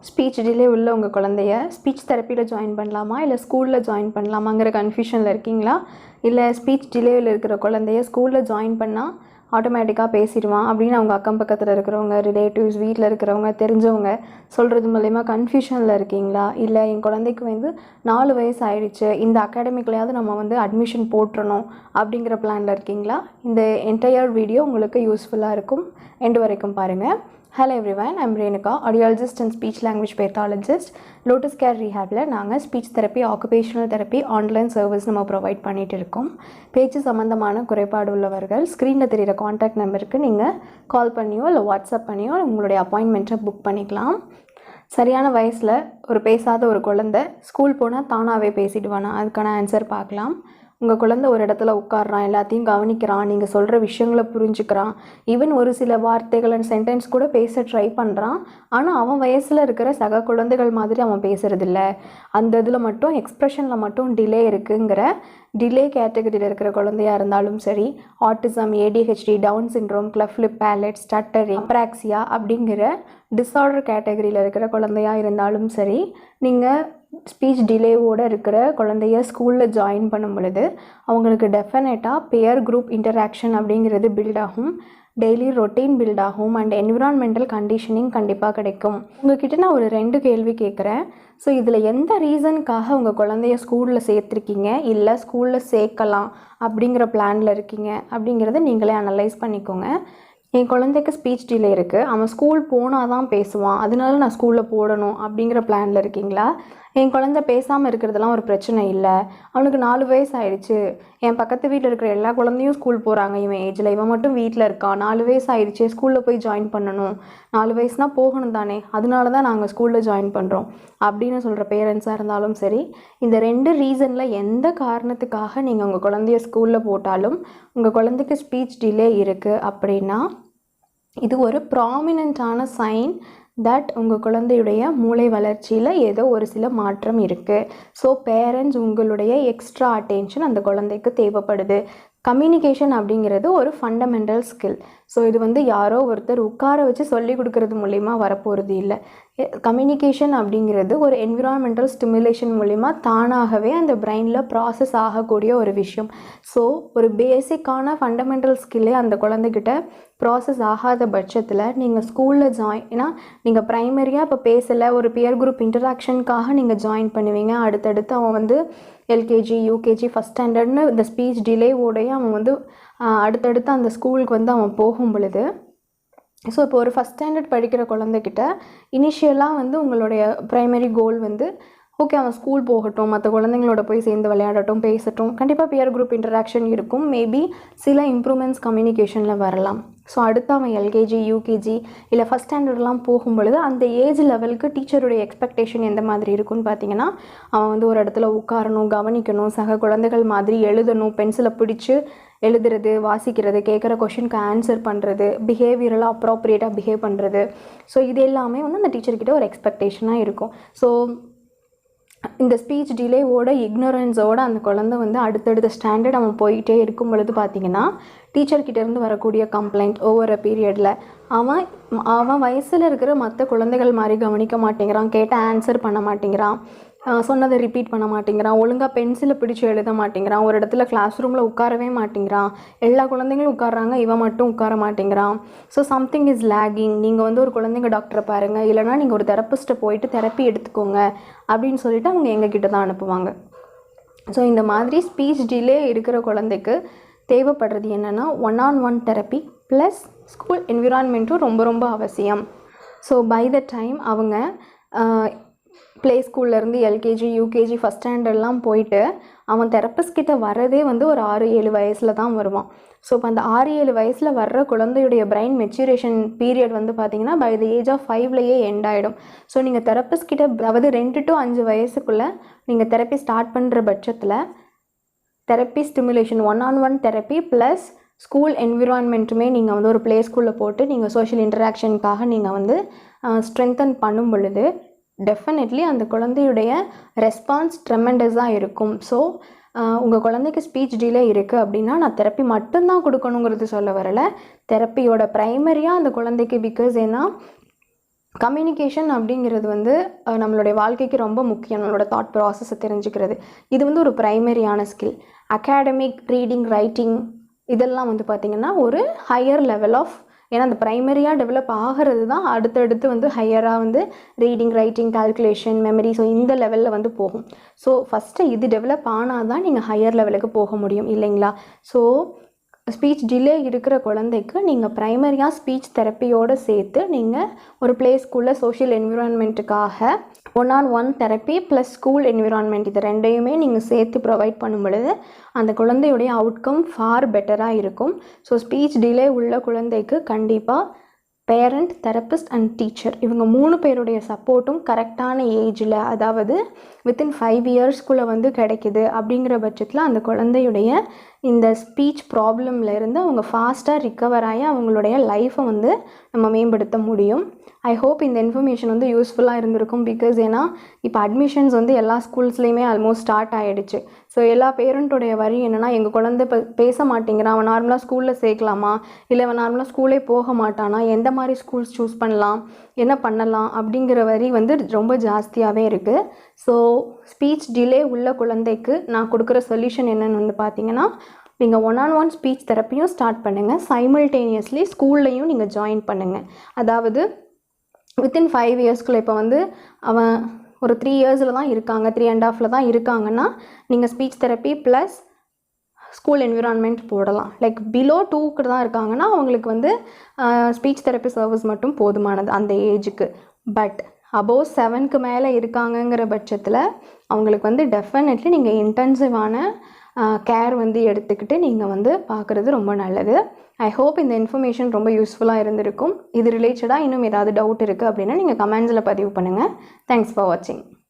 Speech delay உள்ள உங்கள் குழந்தைய ஸ்பீச் தெரப்பியில் ஜாயின் பண்ணலாமா இல்லை ஸ்கூலில் ஜாயின் பண்ணலாமாங்கிற கன்ஃபியூஷனில் இருக்கீங்களா? இல்லை ஸ்பீச் டிலேவில் இருக்கிற குழந்தைய ஸ்கூலில் ஜாயின் பண்ணால் ஆட்டோமேட்டிக்காக பேசிடுவான் அப்படின்னு அவங்க அக்கம் பக்கத்தில் இருக்கிறவங்க, ரிலேட்டிவ்ஸ், வீட்டில் இருக்கிறவங்க, தெரிஞ்சவங்க சொல்கிறது மூலயமா கன்ஃபியூஷனில் இருக்கீங்களா? இல்லை என் குழந்தைக்கு 4 வயசு ஆயிடுச்சு, இந்த அகாடமிக்லையாவது நம்ம அட்மிஷன் போட்டுறணும் அப்படிங்கிற பிளானில் இருக்கீங்களா? இந்த என்டையர் வீடியோ உங்களுக்கு யூஸ்ஃபுல்லாக இருக்கும். எண்டு வரைக்கும் பாருங்கள். Hello everyone, I'm Renuka, audiologist and speech language pathologist. Lotus Care Rehabல நாங்கள் speech therapy, occupational therapy online service நம்ம ப்ரொவைட் பண்ணிகிட்டு இருக்கோம். பேச்சு சம்மந்தமான குறைபாடு உள்ளவர்கள் ஸ்க்ரீனில் தெரிகிற காண்டாக்ட் நம்பருக்கு நீங்கள் கால் பண்ணியோ இல்லை வாட்ஸ்அப் பண்ணியோ உங்களுடைய அப்பாயின்மெண்ட்டை புக் பண்ணிக்கலாம். சரியான வயசில் ஒரு பேசாத ஒரு குழந்தை ஸ்கூல் போனால் தானாகவே பேசிடுவானா? அதுக்கான ஆன்சர் பார்க்கலாம். உங்கள் குழந்தை ஒரு இடத்துல உட்கார்றான், எல்லாத்தையும் கவனிக்கிறான், நீங்கள் சொல்கிற விஷயங்களை புரிஞ்சுக்கிறான், ஈவன் ஒரு சில வார்த்தைகள் அண்ட் சென்டென்ஸ் கூட பேச ட்ரை பண்ணுறான். ஆனால் அவன் வயசில் இருக்கிற சக குழந்தைகள் மாதிரி அவன் பேசுகிறதில்ல. அந்த இதில் மட்டும் எக்ஸ்ப்ரெஷனில் மட்டும் டிலே இருக்குங்கிற டிலே கேட்டகரியில் இருக்கிற குழந்தையாக இருந்தாலும் சரி, autism, ADHD, down syndrome, cleft lip palate, stuttering, apraxia அப்படிங்கிற டிஸார்டர் கேட்டகரியில் இருக்கிற குழந்தையாக இருந்தாலும் சரி, நீங்கள் ஸ்பீச் டிலேவோடு இருக்கிற குழந்தைய ஸ்கூலில் ஜாயின் பண்ணும் பொழுது அவங்களுக்கு டெஃபினட்டாக பேர் குரூப் இன்டராக்ஷன் அப்படிங்கிறது பில்ட் ஆகும், டெய்லி ரொட்டீன் பில்ட் ஆகும், அண்ட் என்விரான்மெண்டல் கண்டிஷனிங் கண்டிப்பாக கிடைக்கும். உங்ககிட்ட நான் ஒரு 2 கேள்வி கேட்குறேன். ஸோ இதில் எந்த ரீசனுக்காக உங்கள் குழந்தைய ஸ்கூலில் சேர்த்துருக்கீங்க, இல்லை ஸ்கூலில் சேர்க்கலாம் அப்படிங்கிற பிளானில் இருக்கீங்க அப்படிங்கிறத நீங்களே அனலைஸ் பண்ணிக்கோங்க. என் குழந்தைக்கு ஸ்பீச் டிலே இருக்குது, அவன் ஸ்கூல் போனால் தான் பேசுவான், அதனால நான் ஸ்கூலில் போடணும் அப்படிங்கிற பிளானில் இருக்கீங்களா? என் குழந்தை பேசாமல் இருக்கிறதெல்லாம் ஒரு பிரச்சனை இல்லை, அவனுக்கு 4 வயசு ஆயிடுச்சு, என் பக்கத்து வீட்டில் இருக்கிற எல்லா குழந்தையும் ஸ்கூல் போகிறாங்க இவன் ஏஜில், இவன் மட்டும் வீட்டில் இருக்கான், 4 வயசு ஆயிடுச்சு, ஸ்கூலில் போய் ஜாயின் பண்ணணும், 4 வயசுனால் போகணும் தானே, அதனால தான் நாங்கள் ஸ்கூலில் ஜாயின் பண்ணுறோம் அப்படின்னு சொல்கிற பேரண்ட்ஸாக இருந்தாலும் சரி, இந்த 2 ரீசனில் எந்த காரணத்துக்காக நீங்கள் உங்கள் குழந்தைய ஸ்கூலில் போட்டாலும் உங்கள் குழந்தைக்கு ஸ்பீச் டிலே இருக்குது அப்படின்னா இது ஒரு ப்ராமினெண்ட்டான சைன் தட் உங்கள் குழந்தையுடைய மூளை வளர்ச்சியில் ஏதோ ஒரு சில மாற்றம் இருக்குது. ஸோ பேரண்ட்ஸ் உங்களுடைய எக்ஸ்ட்ரா அட்டென்ஷன் அந்த குழந்தைக்கு தேவைப்படுது. கம்யூனிகேஷன் அப்படிங்கிறது ஒரு ஃபண்டமெண்டல் ஸ்கில். ஸோ இது யாரோ ஒருத்தர் உட்கார வச்சு சொல்லி கொடுக்கறது மூலிமா வரப்போகிறது இல்லை. கம்யூனிகேஷன் அப்படிங்கிறது ஒரு என்விரான்மெண்டல் ஸ்டிமுலேஷன் மூலிமா தானாகவே அந்த பிரெயினில் ப்ராசஸ் ஆகக்கூடிய ஒரு விஷயம். ஸோ ஒரு பேசிக்கான ஃபண்டமெண்டல் ஸ்கில்லே அந்த குழந்தைகிட்ட ப்ராசஸ் ஆகாத பட்சத்தில் நீங்கள் ஸ்கூலில் ஏன்னா நீங்கள் ப்ரைமரியாக இப்போ பேசலை, ஒரு பியர் குரூப் இன்டராக்ஷனுக்காக நீங்கள் ஜாயின் பண்ணுவீங்க. அடுத்தடுத்து அவன் எல்கேஜி, யூகேஜி, ஃபஸ்ட் ஸ்டாண்டர்ட்னு இந்த ஸ்பீச் டிலேவோடையே அவன் அடுத்தடுத்து அந்த ஸ்கூலுக்கு அவன் போகும் பொழுது, ஸோ இப்போ ஒரு ஃபஸ்ட் ஸ்டாண்டர்ட் படிக்கிற குழந்தைகிட்ட இனிஷியலாக உங்களுடைய ப்ரைமரி கோல் ஓகே அவன் ஸ்கூல் போகட்டும், மற்ற குழந்தைங்களோட போய் சேர்ந்து விளையாடட்டும், பேசட்டும், கண்டிப்பாக பியர் குரூப் இன்டராக்ஷன் இருக்கும், மேபி சில இம்ப்ரூவ்மெண்ட்ஸ் கம்யூனிகேஷனில் வரலாம். ஸோ அடுத்து அவன் எல்கேஜி, யூகேஜி இல்லை ஃபஸ்ட் ஸ்டாண்டர்ட்லாம் போகும்பொழுது அந்த ஏஜ் லெவலுக்கு டீச்சருடைய எக்ஸ்பெக்டேஷன் எந்த மாதிரி இருக்குன்னு பார்த்தீங்கன்னா, அவன் ஒரு இடத்துல உட்காரணும், கவனிக்கணும், சக குழந்தைகள் மாதிரி எழுதணும், பென்சிலை பிடிச்சி எழுதுறது, வாசிக்கிறது, கேட்குற கொஷினுக்கு ஆன்சர் பண்ணுறது, பிஹேவியரெல்லாம் அப்ராப்ரியேட்டாக பிஹேவ் பண்ணுறது. ஸோ இது எல்லாமே அந்த டீச்சர்கிட்ட ஒரு எக்ஸ்பெக்டேஷனாக இருக்கும். ஸோ இந்த ஸ்பீச் டிலேவோட இக்னோரன்ஸோடு அந்த குழந்தை அடுத்தடுத்த ஸ்டாண்டர்ட் அவன் போயிட்டே இருக்கும் பொழுது பார்த்திங்கன்னா, டீச்சர்கிட்டேருந்து வரக்கூடிய கம்ப்ளைண்ட் ஒவ்வொரு பீரியடில் அவன் வயசில் இருக்கிற மற்ற குழந்தைகள் மாதிரி கவனிக்க மாட்டேங்கிறான், கேட்டால் ஆன்சர் பண்ண மாட்டேங்கிறான், சொன்னதை ரிப்பீட் பண்ண மாட்டேங்கிறான், ஒழுங்காக பென்சிலை பிடிச்சி எழுத மாட்டேங்கிறான், ஒரு இடத்துல கிளாஸ் ரூமில் உட்காரவே மாட்டேங்கிறான், எல்லா குழந்தைங்களும் உட்காராங்க, இவன் மட்டும் உட்கார மாட்டேங்கிறான். So something is lagging. நீங்கள் ஒரு குழந்தைங்க டாக்டரை பாருங்கள், இல்லைனா நீங்கள் ஒரு தெரப்பிஸ்ட்டை போயிட்டு தெரப்பி எடுத்துக்கோங்க அப்படின்னு சொல்லிட்டு அவங்க எங்ககிட்ட தான் அனுப்புவாங்க. ஸோ இந்த மாதிரி ஸ்பீச் டிலே இருக்கிற குழந்தைக்கு தேவைப்படுறது என்னென்னா 1-on-1 தெரப்பி ப்ளஸ் ஸ்கூல் என்விரான்மெண்ட்டும் ரொம்ப ரொம்ப அவசியம். ஸோ பை த டைம் அவங்க ப்ளே ஸ்கூல்லேருந்து எல்கேஜி, யூகேஜி, ஃபஸ்ட் ஸ்டாண்டர்ட்லாம் போயிட்டு அவன் தெரப்பிஸ்ட் கிட்ட வரதே ஒரு 6-7 வயசில் தான் வருவான். ஸோ இப்போ அந்த 6-7 வயசில் வர்ற குழந்தையுடைய பிரெயின் மெச்சூரேஷன் பீரியட் பார்த்திங்கன்னா பை த ஏஜ் ஆஃப் 5லேயே எண்ட் ஆகிடும். ஸோ நீங்கள் தெரப்பிஸ்ட் கிட்ட 2 to 5 வயசுக்குள்ளே நீங்கள் தெரப்பி ஸ்டார்ட் பண்ணுற பட்சத்தில் therapy stimulation 1-on-1 therapy plus school என்விரான்மெண்ட்டுமே நீங்கள் ஒரு ப்ளே ஸ்கூலில் போட்டு நீங்கள் சோஷியல் இன்டராக்ஷனுக்காக நீங்கள் ஸ்ட்ரென்தன் பண்ணும் பொழுது டெஃபினெட்லி அந்த குழந்தையுடைய ரெஸ்பான்ஸ் ட்ரெமெண்டஸாக இருக்கும். ஸோ உங்கள் குழந்தைக்கு ஸ்பீச் டிலே இருக்குது அப்படின்னா நான் தெரப்பி மட்டும்தான் கொடுக்கணுங்கிறது சொல்ல வரலை. தெரப்பியோட ப்ரைமரியாக அந்த குழந்தைக்கு, பிகாஸ் ஏன்னா கம்யூனிகேஷன் அப்படிங்கிறது வந்து நம்மளுடைய வாழ்க்கைக்கு ரொம்ப முக்கியம். நம்மளோட தாட் ப்ராசஸை தெரிஞ்சுக்கிறது இது வந்து ஒரு ப்ரைமரியான ஸ்கில். அகாடமிக் ரீடிங் ரைட்டிங் இதெல்லாம் வந்து பார்த்திங்கன்னா ஒரு ஹையர் லெவல் ஆஃப், ஏன்னா அந்த ப்ரைமரியாக டெவலப் ஆகிறது தான் அடுத்தடுத்து வந்து ஹையராக வந்து reading writing calculation memory so இந்த லெவலில் வந்து போகும். ஸோ ஃபஸ்ட்டு இது டெவலப் ஆனால் தான் நீங்கள் ஹையர் லெவலுக்கு போக முடியும் இல்லைங்களா? ஸோ ஸ்பீச் டிலே இருக்கிற குழந்தைக்கு நீங்கள் ப்ரைமரியாக ஸ்பீச் தெரப்பியோடு சேர்த்து நீங்கள் ஒரு ப்ளே ஸ்கூலில் சோஷியல் என்விரான்மெண்ட்டுக்காக 1-on-1 therapy plus school environment இது ரெண்டையுமே நீங்கள் சேர்த்து ப்ரொவைட் பண்ணும் பொழுது அந்த குழந்தையுடைய அவுட்கம் ஃபார் பெட்டராக இருக்கும். ஸோ ஸ்பீச் டிலே உள்ள குழந்தைக்கு கண்டிப்பாக பேரண்ட், தெரப்பிஸ்ட் அண்ட் டீச்சர் இவங்க 3 பேருடைய சப்போர்ட்டும் கரெக்டான ஏஜில், அதாவது வித்தின் 5 இயர்ஸ்க்குள்ளே வந்து கிடைக்குது அப்படிங்கிற பட்சத்தில் அந்த குழந்தையுடைய இந்த ஸ்பீச் ப்ராப்ளம்லேருந்து அவங்க ஃபாஸ்ட்டாக ரிக்கவர் ஆகி அவங்களுடைய லைஃப்பை வந்து நம்ம மேம்படுத்த முடியும். ஐ ஹோப் இந்த இன்ஃபர்மேஷன் வந்து யூஸ்ஃபுல்லாக இருந்திருக்கும். பிகாஸ் ஏன்னா இப்போ அட்மிஷன்ஸ் வந்து எல்லா ஸ்கூல்ஸ்லேயுமே ஆல்மோஸ்ட் ஸ்டார்ட் ஆகிடுச்சு. ஸோ எல்லா பேரண்ட்டோடைய வரி என்னென்னா எங்கள் குழந்தை பேச மாட்டேங்கிறான், அவன் நார்மலாக ஸ்கூலில் சேர்க்கலாமா, இல்லை அவன் நார்மலாக ஸ்கூலே போக மாட்டானா, எந்த மாதிரி ஸ்கூல்ஸ் சூஸ் பண்ணலாம், என்ன பண்ணலாம் அப்படிங்கிற வரி வந்து ரொம்ப ஜாஸ்தியாகவே இருக்குது. ஸோ ஸ்பீச் டிலே உள்ள குழந்தைக்கு நான் கொடுக்குற சொல்யூஷன் என்னென்னு வந்து பார்த்தீங்கன்னா, நீங்கள் 1-on-1 ஸ்பீச் தெரப்பியும் ஸ்டார்ட் பண்ணுங்கள், சைமல்டேனியஸ்லி ஸ்கூல்லையும் நீங்கள் ஜாயின் பண்ணுங்கள். அதாவது வித்தின் 5 இயர்ஸ்க்குள்ளே இப்போ வந்து அவன் ஒரு 3 இயர்ஸில் தான் இருக்காங்க, 3.5 தான் இருக்காங்கன்னா நீங்கள் speech therapy plus school environment போடலாம். லைக் பிலோ 2க்கு தான் இருக்காங்கன்னா அவங்களுக்கு வந்து ஸ்பீச் தெரப்பி சர்வீஸ் மட்டும் போதுமானது அந்த ஏஜுக்கு. பட் அபோவ் 7க்கு மேலே இருக்காங்கங்கிற பட்சத்தில் அவங்களுக்கு வந்து டெஃபினெட்லி நீங்கள் இன்டென்சிவான கேர் வந்து எடுத்துக்கிட்டு நீங்கள் வந்து பார்க்குறது ரொம்ப நல்லது. ஐ ஹோப் இந்த இன்ஃபர்மேஷன் ரொம்ப யூஸ்ஃபுல்லாக இருந்திருக்கும். இது ரிலேட்டடாக இன்னும் ஏதாவது டவுட் இருக்குது அப்படின்னா நீங்கள் கமெண்ட்ஸில் பதிவு பண்ணுங்கள். தேங்க்ஸ் ஃபார் வாட்சிங்.